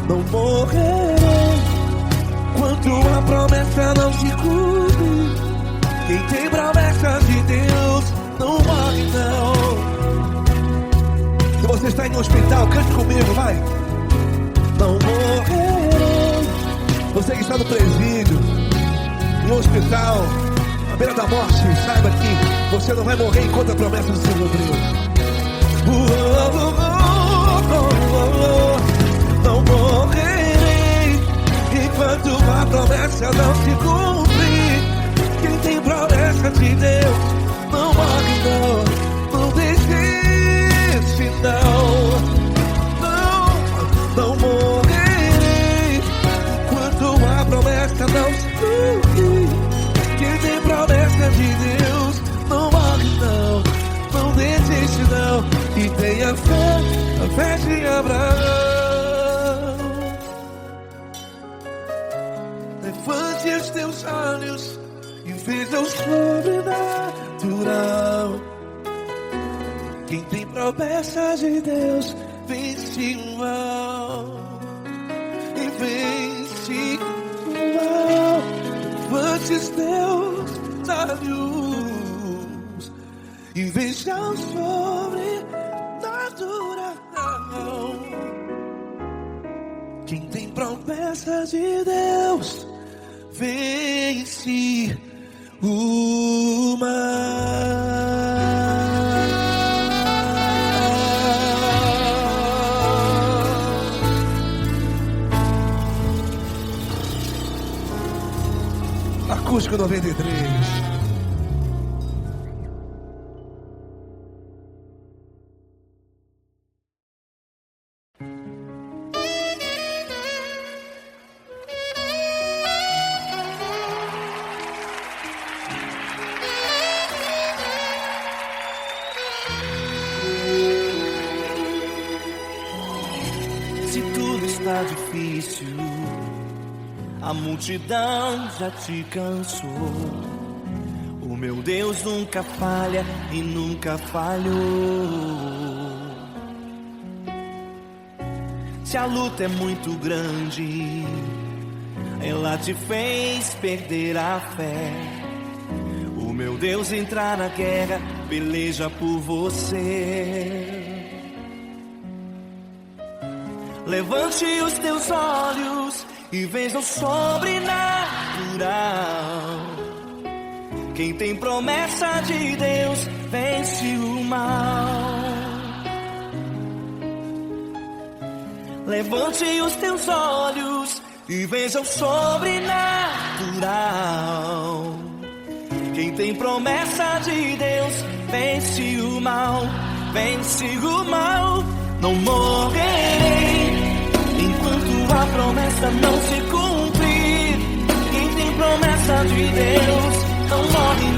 Não morrerei enquanto a promessa não se cumpre. Quem tem promessa de Deus não morre não. Se você está em um hospital, cante comigo, vai. Não morrerei. Você que está no presídio, em um hospital, à beira da morte, saiba que você não vai morrer enquanto a promessa não se cumpriu. Não morrerei enquanto a promessa não se cumprir. Quem tem promessa de Deus não morre não, não desiste não. Não morrerei enquanto a promessa não se cumprir. Quem tem promessa de Deus não morre não, não desiste não. E tenha fé, a fé de Abraão. Levante os teus olhos e veja o sobrenatural. Quem tem promessa de Deus vence o mal. E vence o mal. esses teus olhos e veja o sobrenatural. Quem tem promessa de Deus vence o mal. Acústico 93. Se tudo está difícil, a multidão já te cansou. O meu Deus nunca falha e nunca falhou. Se a luta é muito grande, ela te fez perder a fé. O meu Deus entrar na guerra, peleja por você. Levante os teus olhos e veja o sobrenatural. Quem tem promessa de Deus vence o mal. Levante os teus olhos e veja o sobrenatural. Quem tem promessa de Deus vence o mal. Vence o mal. Não morrerei enquanto a promessa não se cumprir. Quem tem promessa de Deus não morre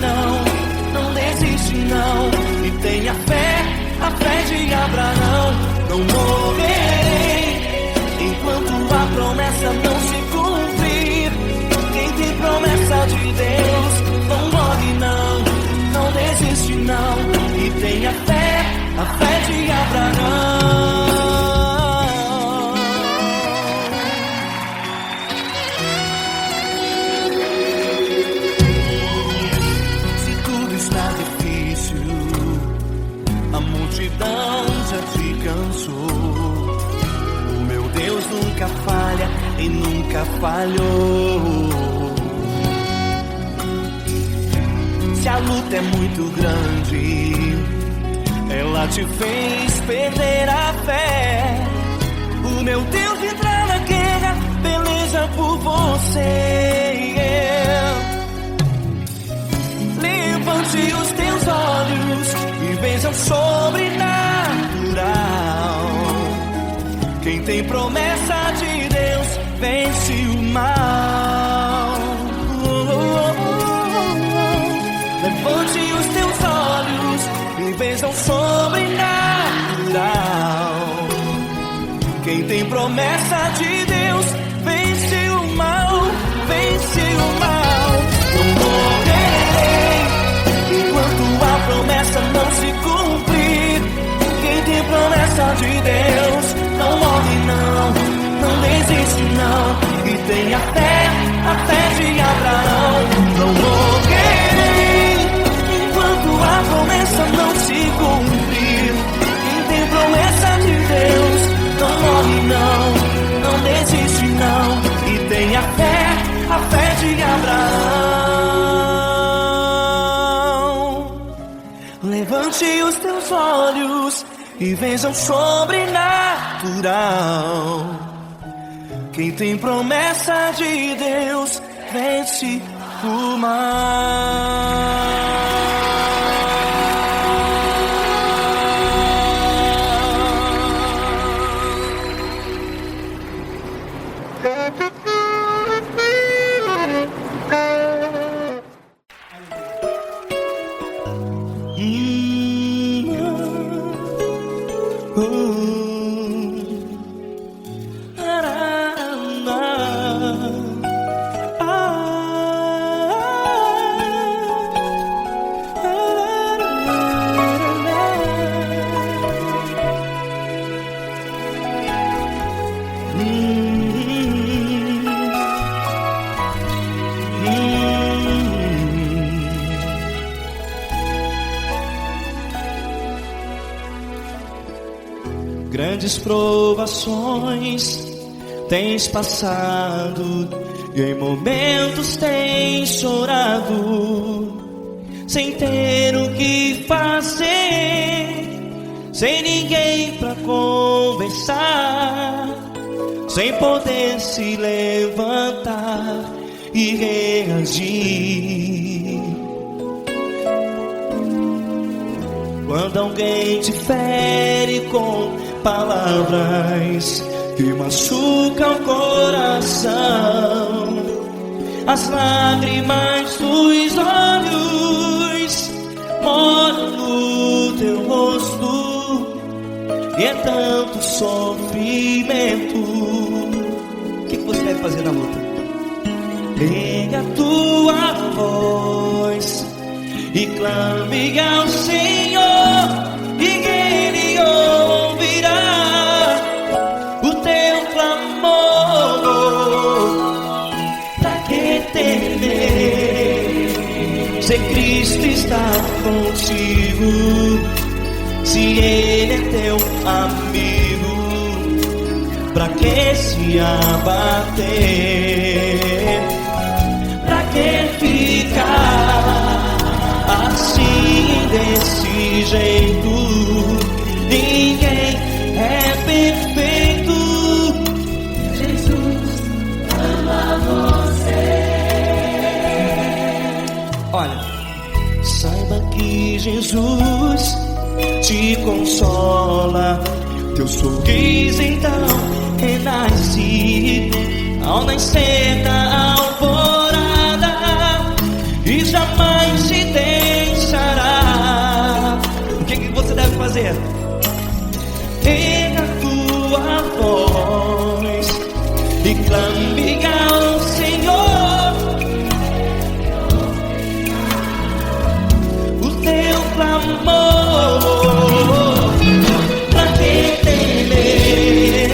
não desiste não. E tenha fé, a fé de Abraão. Não morrerei enquanto a promessa não se cumprir. Quem tem promessa de Deus não morre não desiste não. E tenha fé, a fé de Abraão. Multidão já te cansou. O meu Deus nunca falha e nunca falhou. Se a luta é muito grande, ela te fez perder a fé. O meu Deus entrar na guerra, peleja por você. Levante os teus olhos e veja o sobrenatural. Quem tem promessa de Deus vence o mal. Levante os teus olhos e veja o sobrenatural. Quem tem promessa de Deus vence o mal. Vence o mal. Não morrerei enquanto a promessa não se cumprir. Quem tem promessa de Deus não morre não desiste não. E tenha fé, a fé de Abraão. Não morrerei enquanto a promessa não se cumprir. Quem tem promessa de Deus não morre não desiste não. E tenha fé, a fé de Abraão. Levante os teus olhos e veja o sobrenatural. Quem tem promessa de Deus vence o mal. Grandes provações tens passado, e em momentos tens chorado, sem ter o que fazer, sem ninguém pra conversar, sem poder se levantar e reagir. Quando alguém te fere com palavras que machucam o coração, as lágrimas dos olhos moram no teu rosto, e é tanto sofrimento. O que você deve fazer na luta? Pega a tua voz e clame ao Senhor, e Ele ouvirá o teu clamor. Pra que temer, se Cristo está contigo, se Ele é teu amigo? Pra que se abater? Pra que ficar assim, desse jeito? Ninguém é perfeito. Jesus ama você. Olha, saiba que Jesus te consola, teu sorriso então renasce ao nascer da alvorada, e jamais te deixará. O que você deve fazer? Pega a tua voz e clame ao Senhor, o teu clamor. Pra que temer,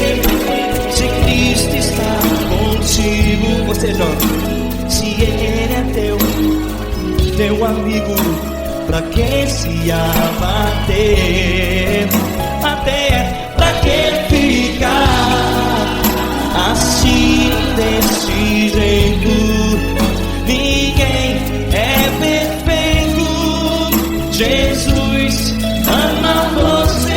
se Cristo está contigo? Você jovem, se Ele é teu amigo, pra que se abater? Até pra que ficar assim, desse jeito? Ninguém é perfeito. Jesus ama você.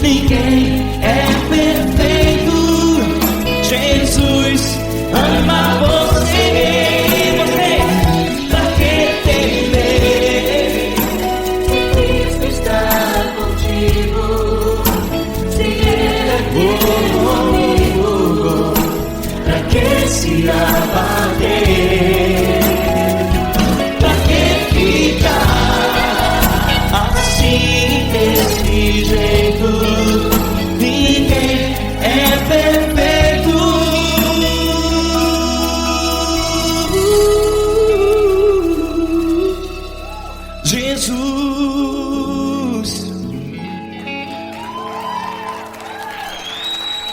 Ninguém é perfeito. Jesus ama você. Você, pra que temer? Cristo está contigo, se Ele é teu amigo. Pra que se abater? Pra que ficar assim, desse jeito? Ninguém é perfeito. Jesus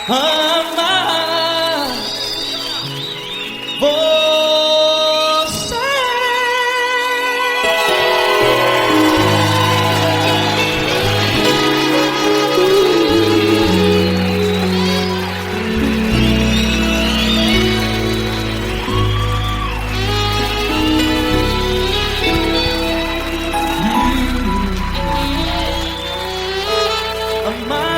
ama você. Amar